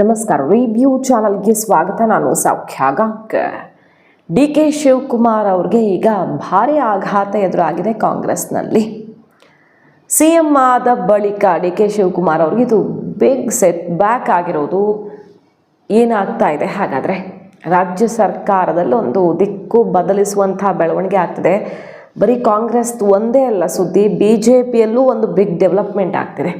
ನಮಸ್ಕಾರ. ರಿವ್ಯೂ ಚಾನಲ್ಗೆ ಸ್ವಾಗತ. ನಾನು ಸೌಖ್ಯ ಗಾಂವ್ಕರ್. ಡಿ.ಕೆ. ಶಿವಕುಮಾರ್ ಅವ್ರಿಗೆ ಈಗ ಭಾರಿ ಆಘಾತ ಎದುರಾಗಿದೆ ಕಾಂಗ್ರೆಸ್ನಲ್ಲಿ. CM ಆದ ಬಳಿಕ ಡಿ.ಕೆ. ಶಿವಕುಮಾರ್ ಅವ್ರಿಗೆ ಇದು ಬಿಗ್ ಸೆಟ್ ಬ್ಯಾಕ್ ಆಗಿರೋದು ಏನಾಗ್ತಾ ಇದೆ? ಹಾಗಾದರೆ ರಾಜ್ಯ ಸರ್ಕಾರದಲ್ಲಿ ಒಂದು ದಿಕ್ಕು ಬದಲಿಸುವಂಥ ಬೆಳವಣಿಗೆ ಆಗ್ತಿದೆ. ಬರೀ ಕಾಂಗ್ರೆಸ್ ಒಂದೇ ಅಲ್ಲ ಸುದ್ದಿ, BJPಯಲ್ಲೂ ಒಂದು ಬಿಗ್ ಡೆವಲಪ್ಮೆಂಟ್ ಆಗ್ತಿದೆ.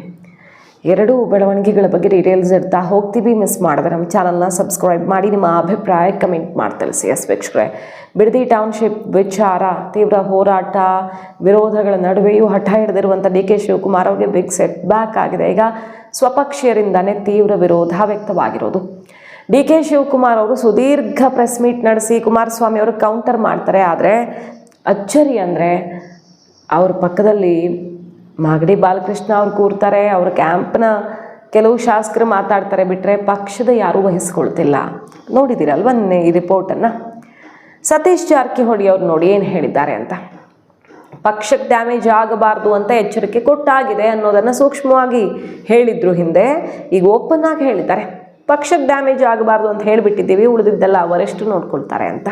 ಎರಡೂ ಬೆಳವಣಿಗೆಗಳ ಬಗ್ಗೆ ಡೀಟೇಲ್ಸ್ ಇರ್ತಾ ಹೋಗ್ತೀವಿ. ಮಿಸ್ ಮಾಡಿದ್ರೆ ನಮ್ಮ ಚಾನಲ್ನ ಸಬ್ಸ್ಕ್ರೈಬ್ ಮಾಡಿ, ನಿಮ್ಮ ಅಭಿಪ್ರಾಯ ಕಮೆಂಟ್ ಮಾಡಿ ತಿಳಿಸಿ. ವೀಕ್ಷಕರೇ, ಬಿಡದಿ ಟೌನ್ಶಿಪ್ ವಿಚಾರ ತೀವ್ರ ಹೋರಾಟ ವಿರೋಧಗಳ ನಡುವೆಯೂ ಹಠ ಹಿಡಿದಿರುವಂಥ ಡಿ.ಕೆ. ಶಿವಕುಮಾರ್ ಅವರಿಗೆ ಬಿಗ್ ಸೆಟ್ ಬ್ಯಾಕ್ ಆಗಿದೆ. ಈಗ ಸ್ವಪಕ್ಷೀಯರಿಂದನೇ ತೀವ್ರ ವಿರೋಧ ವ್ಯಕ್ತವಾಗಿರೋದು. ಡಿ.ಕೆ. ಶಿವಕುಮಾರ್ ಅವರು ಸುದೀರ್ಘ ಪ್ರೆಸ್ ಮೀಟ್ ನಡೆಸಿ ಕುಮಾರಸ್ವಾಮಿ ಅವರು ಕೌಂಟರ್ ಮಾಡ್ತಾರೆ. ಆದರೆ ಅಚ್ಚರಿ ಅಂದರೆ ಅವ್ರ ಪಕ್ಕದಲ್ಲಿ ಮಾಗಡಿ ಬಾಲಕೃಷ್ಣ ಅವ್ರು ಕೂರ್ತಾರೆ. ಅವ್ರ ಕ್ಯಾಂಪ್ನ ಕೆಲವು ಶಾಸಕರು ಮಾತಾಡ್ತಾರೆ, ಬಿಟ್ಟರೆ ಪಕ್ಷದ ಯಾರೂ ವಹಿಸ್ಕೊಳ್ತಿಲ್ಲ. ನೋಡಿದ್ದೀರಲ್ವ ಈ ರಿಪೋರ್ಟನ್ನು? ಸತೀಶ್ ಜಾರಕಿಹೊಳಿ ಅವ್ರು ನೋಡಿ ಏನು ಹೇಳಿದ್ದಾರೆ ಅಂತ. ಪಕ್ಷಕ್ಕೆ ಡ್ಯಾಮೇಜ್ ಆಗಬಾರ್ದು ಅಂತ ಎಚ್ಚರಿಕೆ ಕೊಟ್ಟಾಗಿದೆ ಅನ್ನೋದನ್ನು ಸೂಕ್ಷ್ಮವಾಗಿ ಹೇಳಿದ್ರು ಹಿಂದೆ. ಈಗ ಓಪನ್ ಆಗಿ ಹೇಳಿದ್ದಾರೆ, ಪಕ್ಷಕ್ಕೆ ಡ್ಯಾಮೇಜ್ ಆಗಬಾರ್ದು ಅಂತ ಹೇಳಿಬಿಟ್ಟಿದ್ದೀವಿ, ಉಳಿದಿದ್ದೆಲ್ಲ ಅವರೆಷ್ಟು ನೋಡ್ಕೊಳ್ತಾರೆ ಅಂತ.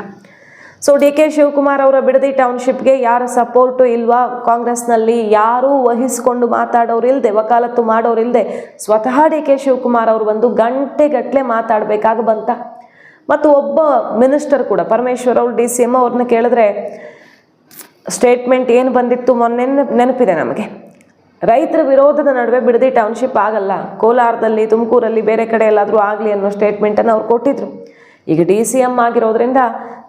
ಸೊ ಡಿ.ಕೆ. ಶಿವಕುಮಾರ್ ಅವರ ಬಿಡದಿ ಟೌನ್ಶಿಪ್ಗೆ ಯಾರ ಸಪೋರ್ಟು ಇಲ್ವಾ? ಕಾಂಗ್ರೆಸ್ನಲ್ಲಿ ಯಾರೂ ವಹಿಸ್ಕೊಂಡು ಮಾತಾಡೋರು ಇಲ್ಲದೆ, ವಕಾಲತ್ತು ಮಾಡೋರು ಇಲ್ಲದೆ ಸ್ವತಃ ಡಿ.ಕೆ. ಶಿವಕುಮಾರ್ ಅವರು ಬಂದು ಗಂಟೆಗಟ್ಟಲೆ ಮಾತಾಡಬೇಕಾಗ ಬಂತ. ಮತ್ತು ಒಬ್ಬ ಮಿನಿಸ್ಟರ್ ಕೂಡ, ಪರಮೇಶ್ವರ್ ಅವರು DCM ಅವ್ರನ್ನ ಕೇಳಿದ್ರೆ ಸ್ಟೇಟ್ಮೆಂಟ್ ಏನು ಬಂದಿತ್ತು ಮೊನ್ನೆ ನೆನಪಿದೆ ನಮಗೆ. ರೈತರ ವಿರೋಧದ ನಡುವೆ ಬಿಡದಿ ಟೌನ್ಶಿಪ್ ಆಗಲ್ಲ, ಕೋಲಾರದಲ್ಲಿ, ತುಮಕೂರಲ್ಲಿ, ಬೇರೆ ಕಡೆ ಎಲ್ಲಾದರೂ ಆಗಲಿ ಅನ್ನೋ ಸ್ಟೇಟ್ಮೆಂಟನ್ನು ಅವ್ರು ಕೊಟ್ಟಿದ್ರು. ಈಗ DCM ಆಗಿರೋದ್ರಿಂದ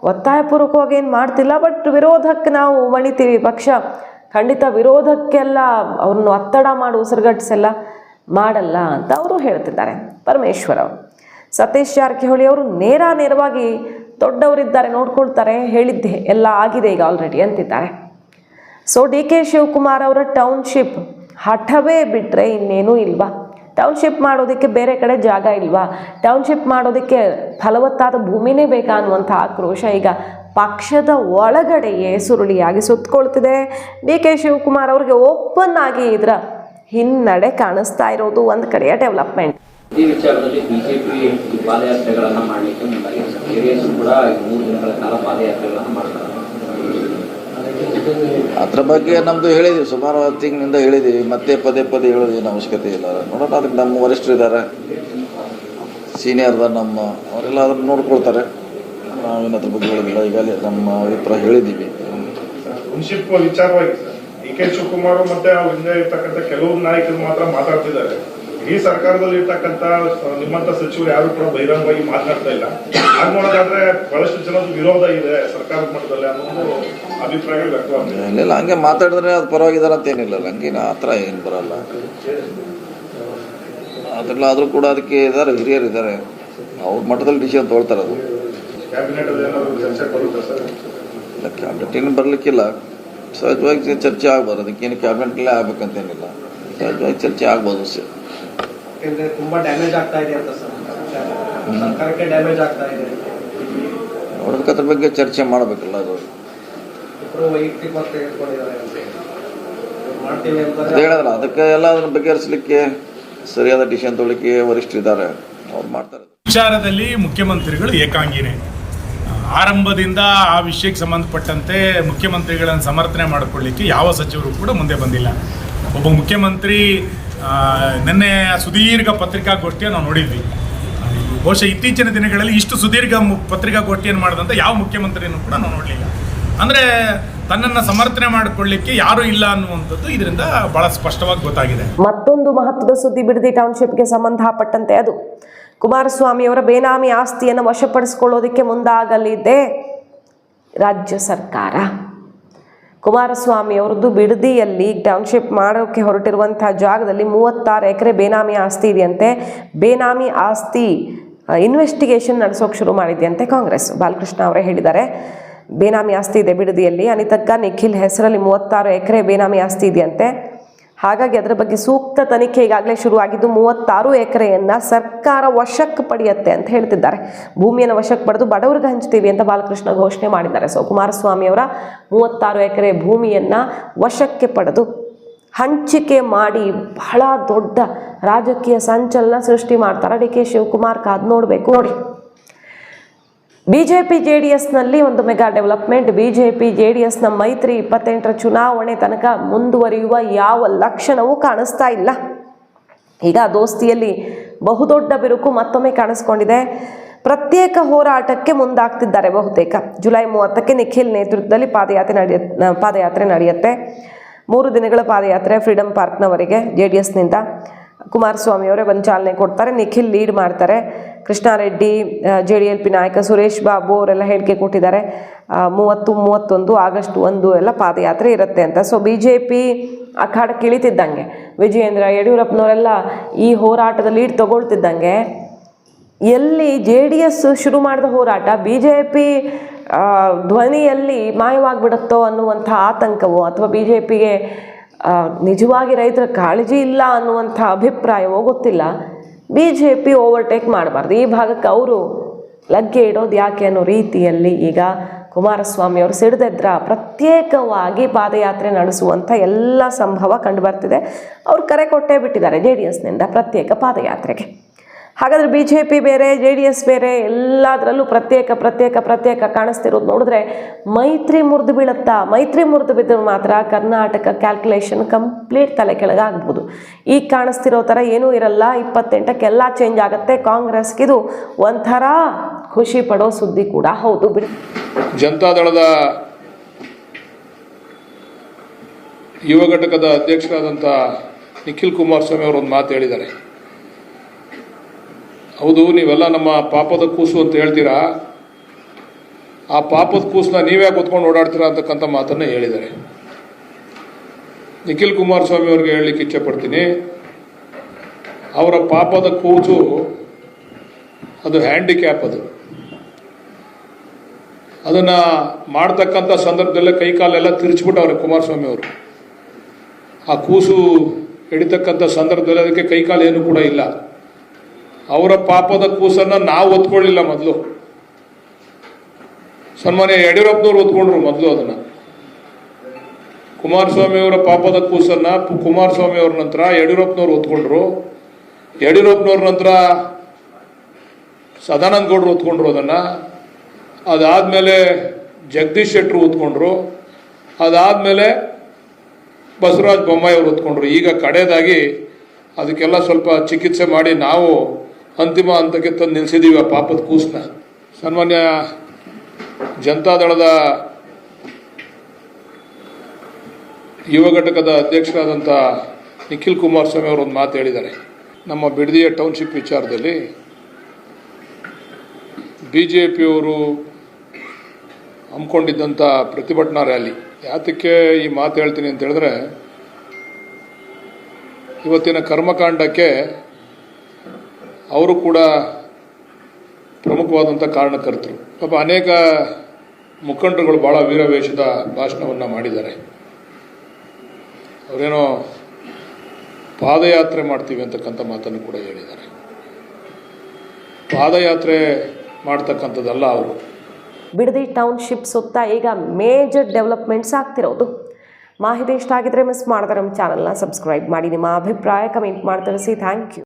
ಒತ್ತಾಯಪೂರ್ವಕವಾಗಿ ಏನು ಮಾಡ್ತಿಲ್ಲ, ಬಟ್ ವಿರೋಧಕ್ಕೆ ನಾವು ಮಣಿತೀವಿ. ಪಕ್ಷ ಖಂಡಿತ ವಿರೋಧಕ್ಕೆಲ್ಲ ಅವ್ರನ್ನ ಒತ್ತಡ ಮಾಡಿ ಉಸಿರುಗಟ್ಟಿಸೆಲ್ಲ ಮಾಡಲ್ಲ ಅಂತ ಅವರು ಹೇಳ್ತಿದ್ದಾರೆ ಪರಮೇಶ್ವರ್ ಅವರು. ಸತೀಶ್ ಜಾರಕಿಹೊಳಿ ಅವರು ನೇರವಾಗಿ ದೊಡ್ಡವರಿದ್ದಾರೆ, ನೋಡ್ಕೊಳ್ತಾರೆ, ಹೇಳಿದ್ದೆ ಎಲ್ಲ ಆಗಿದೆ ಈಗ ಆಲ್ರೆಡಿ ಅಂತಿದ್ದಾರೆ. ಸೊ ಡಿ.ಕೆ. ಶಿವಕುಮಾರ್ ಅವರ ಟೌನ್ಶಿಪ್ ಹಠವೇ ಬಿಟ್ಟರೆ ಇನ್ನೇನೂ ಇಲ್ವಾ? ಟೌನ್ಶಿಪ್ ಮಾಡೋದಕ್ಕೆ ಬೇರೆ ಕಡೆ ಜಾಗ ಇಲ್ವಾ? ಟೌನ್ಶಿಪ್ ಮಾಡೋದಕ್ಕೆ ಫಲವತ್ತಾದ ಭೂಮಿನೇ ಬೇಕಾ ಅನ್ನುವಂಥ ಆಕ್ರೋಶ ಈಗ ಪಕ್ಷದ ಒಳಗಡೆಯೇ ಸುರುಳಿಯಾಗಿ ಸುತ್ತಕೊಳ್ತಿದೆ. ಡಿ.ಕೆ. ಶಿವಕುಮಾರ್ ಅವ್ರಿಗೆ ಓಪನ್ ಆಗಿ ಇದರ ಹಿನ್ನಡೆ ಕಾಣಿಸ್ತಾ ಇರೋದು ಒಂದು ಕಡೆಯ ಡೆವಲಪ್ಮೆಂಟ್. ಈ ವಿಚಾರದಲ್ಲಿ ಬಿಜೆಪಿ ಪಾದಯಾತ್ರೆಗಳನ್ನು ಮಾಡಲಿಕ್ಕೆ ಮುಂದಾಗಿದೆ. ಜೆಡಿಎಸ್ ಕೂಡ 3 ದಿನಗಳ ಕಾಲ ಪಾದಯಾತ್ರೆಗಳನ್ನು ಮಾಡ್ತಾರೆ. ಅದ್ರ ಬಗ್ಗೆ ನಮ್ಮದು ಹೇಳಿದ್ದೀವಿ, ಸುಮಾರು ತಿಂಗಳಿಂದ ಹೇಳಿದ್ದೀವಿ, ಮತ್ತೆ ಪದೇ ಹೇಳೋದೇನು ಅವಶ್ಯಕತೆ ಇಲ್ಲ. ನೋಡೋಣ, ಅದಕ್ಕೆ ನಮ್ಮ ವರಿಷ್ಠರಿದ್ದಾರೆ, ಸೀನಿಯರ್ದ ನಮ್ಮ ಅವರೆಲ್ಲ ಅದನ್ನು ನೋಡ್ಕೊಳ್ತಾರೆ. ನಾವೇನು ಅದ್ರ ಬಗ್ಗೆ ಹೇಳಿಲ್ಲ, ಈಗಾಗಲೇ ನಮ್ಮ ಅಭಿಪ್ರಾಯ ಹೇಳಿದ್ದೀವಿ. ಟೌನ್ಶಿಪ್ ವಿಚಾರವಾಗಿ ಡಿ.ಕೆ. ಶಿವಕುಮಾರ್ ಮತ್ತೆ ಅವ್ರ ಹಿಂದೆ ಇರ್ತಕ್ಕಂಥ ಕೆಲವು ನಾಯಕರು ಮಾತ್ರ ಮಾತಾಡ್ತಿದ್ದಾರೆ. ಈ ಸರ್ಕಾರದಲ್ಲಿ ಇರ್ತಕ್ಕಂಥ ನಿಮ್ಮಂತ ಸಚಿವರು ಯಾರು ಕೂಡ ಬಹಿರಂಗವಾಗಿ ಮಾತನಾಡ್ತಾ ಇಲ್ಲ. ಹಾಗೆ ನೋಡೋದಾದ್ರೆ ಬಹಳಷ್ಟು ಜನದ ವಿರೋಧ ಇದೆ ಸರ್ಕಾರದ ಮಟ್ಟದಲ್ಲಿ ಅನ್ನೋ ಅಭಿಪ್ರಾಯ ವ್ಯಕ್ತವಾಗಿದೆ. ಇಲ್ಲ, ಹಂಗೆ ಮಾತಾಡಿದ್ರೆ ಅದು ಪರವಾಗಿದ್ದಾರೆ ಅಂತ ಏನಿಲ್ಲ, ಹಂಗೇನು ಆ ಥರ ಏನು ಬರಲ್ಲ. ಅದೆಲ್ಲ ಆದರೂ ಕೂಡ ಅದಕ್ಕೆ ಇದ್ದಾರೆ, ಹಿರಿಯರು ಇದ್ದಾರೆ, ಅವ್ರ ಮಟ್ಟದಲ್ಲಿ ಡಿಸಿಷನ್ ತೊಗೊಳ್ತಾರೆ. ಅದು ಕ್ಯಾಬಿನೆಟ್ ಅಲ್ಲಿ ಏನಾದ್ರು ಚರ್ಚೆ ಬರುತ್ತೆ ಸರ್? ಇಲ್ಲ, ಕ್ಯಾಬಿನೆಟ್ ಏನು ಬರಲಿಕ್ಕಿಲ್ಲ, ಸಹಜವಾಗಿ ಚರ್ಚೆ ಆಗ್ಬೋದು. ಅದಕ್ಕೇನು ಕ್ಯಾಬಿನೆಟ್ಲೇ ಆಗ್ಬೇಕಂತೇನಿಲ್ಲ, ಸಹಜವಾಗಿ ಚರ್ಚೆ ಆಗ್ಬೋದು. ಯಾಕೆಂದ್ರೆ ತುಂಬಾ ಡ್ಯಾಮೇಜ್ ಆಗ್ತಾ ಇದೆ ಅಂತ ಸರ್, ಸರ್ಕಾರಕ್ಕೆ ಡ್ಯಾಮೇಜ್ ಆಗ್ತಾ ಇದೆ. ನೋಡೋದಕ್ಕೆ ಅದ್ರ ಬಗ್ಗೆ ಚರ್ಚೆ ಮಾಡಬೇಕಲ್ಲ. ಅದು ವೈಯಕ್ತಿಕವಾಗಿ ತೆಗೆದುಕೊಂಡಿದ್ದಾರೆ ಮಾಡ್ತೀವಿ ಅಂತ ಹೇಳಿದ್ರೆ ಅದಕ್ಕೆ ಎಲ್ಲ ಅದನ್ನ ಬಗೆಹರಿಸಲಿಕ್ಕೆ ಸರಿಯಾದ ಡಿಸಿಷನ್ ತೊಗೊಳ್ಳಿಕ್ಕೆ ವರಿಷ್ಠರಿದ್ದಾರೆ, ಅವ್ರು ಮಾಡ್ತಾರೆ. ವಿಚಾರದಲ್ಲಿ ಮುಖ್ಯಮಂತ್ರಿಗಳು ಏಕಾಂಗಿನೇ. ಆರಂಭದಿಂದ ಆ ವಿಷಯಕ್ಕೆ ಸಂಬಂಧಪಟ್ಟಂತೆ ಮುಖ್ಯಮಂತ್ರಿಗಳನ್ನು ಸಮರ್ಥನೆ ಮಾಡಿಕೊಳ್ಳಿಕ್ಕೆ ಯಾವ ಸಚಿವರು ಕೂಡ ಮುಂದೆ ಬಂದಿಲ್ಲ. ಒಬ್ಬ ಮುಖ್ಯಮಂತ್ರಿ ನಿನ್ನೆ ಸುದೀರ್ಘ ಪತ್ರಿಕಾಗೋಷ್ಠಿಯನ್ನು ನಾವು ನೋಡಿದ್ವಿ. ಬಹುಶಃ ಇತ್ತೀಚಿನ ದಿನಗಳಲ್ಲಿ ಇಷ್ಟು ಸುದೀರ್ಘ ಪತ್ರಿಕಾಗೋಷ್ಠಿಯನ್ನು ಮಾಡಿದಂಥ ಯಾವ ಮುಖ್ಯಮಂತ್ರಿಯನ್ನು ಕೂಡ ನಾವು ನೋಡಲಿಲ್ಲ. ಅಂದರೆ ತನ್ನನ್ನು ಸಮರ್ಥನೆ ಮಾಡಿಕೊಳ್ಳಿಕ್ಕೆ ಯಾರೂ ಇಲ್ಲ ಅನ್ನುವಂಥದ್ದು ಇದರಿಂದ ಬಹಳ ಸ್ಪಷ್ಟವಾಗಿ ಗೊತ್ತಾಗಿದೆ. ಮತ್ತೊಂದು ಮಹತ್ವದ ಸುದ್ದಿ ಬಿಡದಿ ಟೌನ್ಶಿಪ್ಗೆ ಸಂಬಂಧಪಟ್ಟಂತೆ, ಅದು ಕುಮಾರಸ್ವಾಮಿ ಅವರ ಬೇನಾಮಿ ಆಸ್ತಿಯನ್ನು ವಶಪಡಿಸಿಕೊಳ್ಳೋದಕ್ಕೆ ಮುಂದಾಗಲಿದೆ ರಾಜ್ಯ ಸರ್ಕಾರ. ಕುಮಾರಸ್ವಾಮಿ ಅವರದ್ದು ಬಿಡದಿಯಲ್ಲಿ ಟೌನ್ಶಿಪ್ ಮಾಡೋಕ್ಕೆ ಹೊರಟಿರುವಂಥ ಜಾಗದಲ್ಲಿ 36 ಎಕರೆ ಬೇನಾಮಿ ಆಸ್ತಿ ಇದೆಯಂತೆ. ಬೇನಾಮಿ ಆಸ್ತಿ ಇನ್ವೆಸ್ಟಿಗೇಷನ್ ನಡೆಸೋಕೆ ಶುರು ಮಾಡಿದೆಯಂತೆ ಕಾಂಗ್ರೆಸ್. ಬಾಲಕೃಷ್ಣ ಅವರೇ ಹೇಳಿದ್ದಾರೆ, ಬೇನಾಮಿ ಆಸ್ತಿ ಇದೆ ಬಿಡದಿಯಲ್ಲಿ. ಅನಿತಕ್ಕ ನಿಖಿಲ್ ಹೆಸರಲ್ಲಿ 36 ಎಕರೆ ಬೇನಾಮಿ ಆಸ್ತಿ ಇದೆಯಂತೆ. ಹಾಗಾಗಿ ಅದರ ಬಗ್ಗೆ ಸೂಕ್ತ ತನಿಖೆ ಈಗಾಗಲೇ ಶುರುವಾಗಿದ್ದು 36 ಎಕರೆಯನ್ನು ಸರ್ಕಾರ ವಶಕ್ಕೆ ಪಡೆಯುತ್ತೆ ಅಂತ ಹೇಳ್ತಿದ್ದಾರೆ. ಭೂಮಿಯನ್ನು ವಶಕ್ಕೆ ಪಡೆದು ಬಡವರಿಗೆ ಹಂಚ್ತೀವಿ ಅಂತ ಬಾಲಕೃಷ್ಣ ಘೋಷಣೆ ಮಾಡಿದ್ದಾರೆ. ಸೊ ಕುಮಾರಸ್ವಾಮಿ ಅವರ 36 ಎಕರೆ ಭೂಮಿಯನ್ನು ವಶಕ್ಕೆ ಪಡೆದು ಹಂಚಿಕೆ ಮಾಡಿ ಬಹಳ ದೊಡ್ಡ ರಾಜಕೀಯ ಸಂಚಲನ ಸೃಷ್ಟಿ ಮಾಡ್ತಾರೆ ಡಿ ಕೆ ಶಿವಕುಮಾರ್. ಕಾದು ನೋಡಬೇಕು ನೋಡಿ. ಬಿಜೆಪಿ JDSನಲ್ಲಿ ಒಂದು ಮೆಗಾ ಡೆವಲಪ್ಮೆಂಟ್. ಬಿಜೆಪಿ JDSನ ಮೈತ್ರಿ 28ರ ಚುನಾವಣೆ ತನಕ ಮುಂದುವರಿಯುವ ಯಾವ ಲಕ್ಷಣವೂ ಕಾಣಿಸ್ತಾ ಇಲ್ಲ. ಈಗ ದೋಸ್ತಿಯಲ್ಲಿ ಬಹುದೊಡ್ಡ ಬಿರುಕು ಮತ್ತೊಮ್ಮೆ ಕಾಣಿಸ್ಕೊಂಡಿದೆ. ಪ್ರತ್ಯೇಕ ಹೋರಾಟಕ್ಕೆ ಮುಂದಾಗ್ತಿದ್ದಾರೆ ಬಹುತೇಕ. ಜುಲೈ 30ಕ್ಕೆ ನಿಖಿಲ್ ನೇತೃತ್ವದಲ್ಲಿ ಪಾದಯಾತ್ರೆ ನಡೆಯುತ್ತೆ. 3 ದಿನಗಳ ಪಾದಯಾತ್ರೆ ಫ್ರೀಡಂ ಪಾರ್ಕ್ನವರೆಗೆ JDSನಿಂದ ಕುಮಾರಸ್ವಾಮಿ ಅವರೇ ಬಂದು ಚಾಲನೆ ಕೊಡ್ತಾರೆ. ನಿಖಿಲ್ ಲೀಡ್ ಮಾಡ್ತಾರೆ. ಕೃಷ್ಣಾರೆಡ್ಡಿ, JDLP ನಾಯಕ ಸುರೇಶ್ ಬಾಬು ಅವರೆಲ್ಲ ಹೇಳಿಕೆ ಕೊಟ್ಟಿದ್ದಾರೆ 30, 31, ಆಗಸ್ಟ್ 1 ಎಲ್ಲ ಪಾದಯಾತ್ರೆ ಇರುತ್ತೆ ಅಂತ. ಸೊ BJP ಅಖಾಡಕ್ಕೆ ಇಳಿತಿದ್ದಂಗೆ ವಿಜಯೇಂದ್ರ ಯಡಿಯೂರಪ್ಪನವರೆಲ್ಲ ಈ ಹೋರಾಟದ ಲೀಡ್ ತಗೊಳ್ತಿದ್ದಂಗೆ ಎಲ್ಲಿ JDS ಶುರು ಮಾಡಿದ ಹೋರಾಟ BJP ಧ್ವನಿಯಲ್ಲಿ ಮಾಯವಾಗಿಬಿಡುತ್ತೋ ಅನ್ನುವಂಥ ಆತಂಕವೋ ಅಥವಾ BJPಗೆ ನಿಜವಾಗಿ ರೈತರ ಕಾಳಜಿ ಇಲ್ಲ ಅನ್ನುವಂಥ ಅಭಿಪ್ರಾಯವೋ ಗೊತ್ತಿಲ್ಲ. BJP ಓವರ್ಟೇಕ್ ಮಾಡಬಾರ್ದು. ಈ ಭಾಗಕ್ಕೆ ಅವರು ಲಗ್ಗೆ ಇಡೋದು ಯಾಕೆ ಅನ್ನೋ ರೀತಿಯಲ್ಲಿ ಈಗ ಕುಮಾರಸ್ವಾಮಿ ಅವರು ಸಿಡಿದೆದ್ರ ಪ್ರತ್ಯೇಕವಾಗಿ ಪಾದಯಾತ್ರೆ ನಡೆಸುವಂಥ ಎಲ್ಲ ಸಂಭವ ಕಂಡುಬರ್ತಿದೆ. ಅವ್ರು ಕರೆ ಕೊಟ್ಟೇ ಬಿಟ್ಟಿದ್ದಾರೆ JDSನಿಂದ ಪ್ರತ್ಯೇಕ ಪಾದಯಾತ್ರೆಗೆ. ಹಾಗಾದರೆ BJP ಬೇರೆ JDS ಬೇರೆ, ಎಲ್ಲದರಲ್ಲೂ ಪ್ರತ್ಯೇಕ ಕಾಣಿಸ್ತಿರೋದು ನೋಡಿದ್ರೆ ಮೈತ್ರಿ ಮುರಿದು ಬೀಳುತ್ತಾ. ಮೈತ್ರಿ ಮುರಿದು ಬಿದ್ದರೆ ಮಾತ್ರ ಕರ್ನಾಟಕ ಕ್ಯಾಲ್ಕುಲೇಷನ್ ಕಂಪ್ಲೀಟ್ ತಲೆ ಕೆಳಗಾಗ್ಬೋದು. ಈಗ ಕಾಣಿಸ್ತಿರೋ ಥರ ಏನೂ ಇರಲ್ಲ. 28ಕ್ಕೆಲ್ಲ ಚೇಂಜ್ ಆಗುತ್ತೆ. ಕಾಂಗ್ರೆಸ್ಗಿದು ಒಂಥರ ಖುಷಿ ಪಡೋ ಸುದ್ದಿ ಕೂಡ ಹೌದು ಬಿಡಿ. ಜನತಾದಳದ ಯುವ ಘಟಕದ ಅಧ್ಯಕ್ಷರಾದಂಥ ನಿಖಿಲ್ ಕುಮಾರಸ್ವಾಮಿ ಅವರು ಒಂದು ಮಾತು ಹೇಳಿದ್ದಾರೆ. ಹೌದು, ನೀವೆಲ್ಲ ನಮ್ಮ ಪಾಪದ ಕೂಸು ಅಂತ ಹೇಳ್ತೀರಾ, ಆ ಪಾಪದ ಕೂಸನ್ನ ನೀವೇ ಕೂತ್ಕೊಂಡು ಓಡಾಡ್ತೀರಾ ಅಂತಕ್ಕಂಥ ಮಾತನ್ನು ಹೇಳಿದ್ದಾರೆ. ನಿಖಿಲ್ ಕುಮಾರಸ್ವಾಮಿ ಅವ್ರಿಗೆ ಹೇಳಲಿಕ್ಕೆ ಇಚ್ಛೆಪಡ್ತೀನಿ, ಅವರ ಪಾಪದ ಕೂಸು ಅದು ಹ್ಯಾಂಡಿಕ್ಯಾಪ್. ಅದನ್ನು ಮಾಡ್ತಕ್ಕಂಥ ಸಂದರ್ಭದಲ್ಲೇ ಕೈಕಾಲೆಲ್ಲ ತಿರುಚಿಬಿಟ್ಟವ್ರೆ ಕುಮಾರಸ್ವಾಮಿ ಅವರು. ಆ ಕೂಸು ಹಿಡಿತಕ್ಕಂಥ ಸಂದರ್ಭದಲ್ಲಿ ಅದಕ್ಕೆ ಕೈಕಾಲು ಏನು ಕೂಡ ಇಲ್ಲ. ಅವರ ಪಾಪದ ಕೂಸನ್ನು ನಾವು ಒತ್ಕೊಳ್ಳಿಲ್ಲ. ಮೊದಲು ಸನ್ಮಾನ್ಯ ಯಡಿಯೂರಪ್ಪನವ್ರು ಒತ್ಕೊಂಡ್ರು ಮೊದಲು ಅದನ್ನು. ಕುಮಾರಸ್ವಾಮಿ ಅವರ ಪಾಪದ ಕೂಸನ್ನು ಕುಮಾರಸ್ವಾಮಿ ಅವ್ರ ನಂತರ ಯಡಿಯೂರಪ್ಪನವ್ರು ಒತ್ಕೊಂಡ್ರು. ಯಡಿಯೂರಪ್ಪನವ್ರ ನಂತರ ಸದಾನಂದ ಗೌಡರು ಒತ್ಕೊಂಡ್ರು ಅದನ್ನು. ಅದಾದಮೇಲೆ ಜಗದೀಶ್ ಶೆಟ್ಟರು ಒತ್ಕೊಂಡ್ರು. ಅದಾದಮೇಲೆ ಬಸವರಾಜ ಬೊಮ್ಮಾಯಿ ಅವರು ಒತ್ಕೊಂಡ್ರು. ಈಗ ಕಡೆಯದಾಗಿ ಅದಕ್ಕೆಲ್ಲ ಸ್ವಲ್ಪ ಚಿಕಿತ್ಸೆ ಮಾಡಿ ನಾವು ಅಂತಿಮ ಹಂತಕ್ಕೆ ತಂದು ನಿಲ್ಲಿಸಿದ್ದೀವಿ ಆ ಪಾಪದ ಕೂಸನ್ನ. ಸನ್ಮಾನ್ಯ ಜನತಾದಳದ ಯುವ ಘಟಕದ ಅಧ್ಯಕ್ಷರಾದಂಥ ನಿಖಿಲ್ ಕುಮಾರಸ್ವಾಮಿ ಅವರು ಒಂದು ಮಾತು ಹೇಳಿದ್ದಾರೆ. ನಮ್ಮ ಬಿಡದಿಯ ಟೌನ್ಶಿಪ್ ವಿಚಾರದಲ್ಲಿ BJPಯವರು ಹಮ್ಮಿಕೊಂಡಿದ್ದಂಥ ಪ್ರತಿಭಟನಾ ರ್ಯಾಲಿ, ಯಾತಕ್ಕೆ ಈ ಮಾತು ಹೇಳ್ತೀನಿ ಅಂತ ಹೇಳಿದ್ರೆ, ಇವತ್ತಿನ ಕರ್ಮಕಾಂಡಕ್ಕೆ ಅವರು ಕೂಡ ಪ್ರಮುಖವಾದಂಥ ಕಾರಣಕರ್ತರು. ಪಾಪ ಅನೇಕ ಮುಖಂಡರುಗಳು ಭಾಳ ವೀರವೇಷದ ಭಾಷಣವನ್ನು ಮಾಡಿದ್ದಾರೆ. ಅವರೇನೋ ಪಾದಯಾತ್ರೆ ಮಾಡ್ತೀವಿ ಅಂತಕ್ಕಂಥ ಮಾತನ್ನು ಕೂಡ ಹೇಳಿದ್ದಾರೆ. ಪಾದಯಾತ್ರೆ ಮಾಡ್ತಕ್ಕಂಥದ್ದಲ್ಲ ಅವರು. ಬಿಡದಿ ಟೌನ್ಶಿಪ್ ಸುತ್ತ ಈಗ ಮೇಜರ್ ಡೆವಲಪ್ಮೆಂಟ್ಸ್ ಆಗ್ತಿರೋದು. ಮಾಹಿತಿ ಇಷ್ಟ ಆಗಿದ್ರೆ ಮಿಸ್ ಮಾಡಿದ್ರೆ ನಮ್ಮ ಚಾನಲ್ನ ಸಬ್ಸ್ಕ್ರೈಬ್ ಮಾಡಿ. ನಿಮ್ಮ ಅಭಿಪ್ರಾಯ ಕಮೆಂಟ್ ಮಾಡಿ ತಿಳಿಸಿ. Thank you.